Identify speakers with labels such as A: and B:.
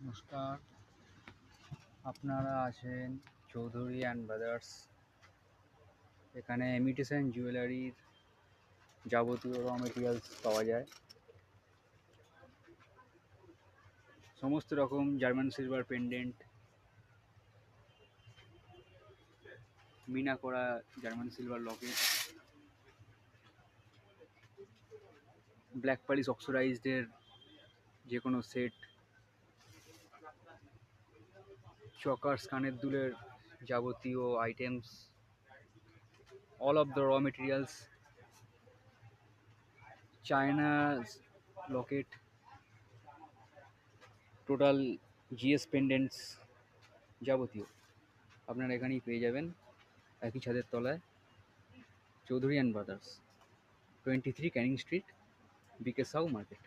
A: নমস্কার, আপনারা আছেন চৌধুরী অ্যান্ড ব্রাদার্স। এখানে ইমিটেশন জুয়েলারির যাবতীয় র মেটেরিয়ালস পাওয়া যায়। সমস্ত রকম জার্মান সিলভার পেন্ডেন্ট, মিনা করা German silver locket, black polish অক্সিডাইজডের যে কোনো সেট, চকার্স কানের দুলের যাবতীয় items, all of the raw materials, China's locket, total GS pendants যাবতীয় আপনারা এখানেই পেয়ে যাবেন একই ছাদের তলায়। Chowdhury and brothers, 23 Canning Street, BK Sau market.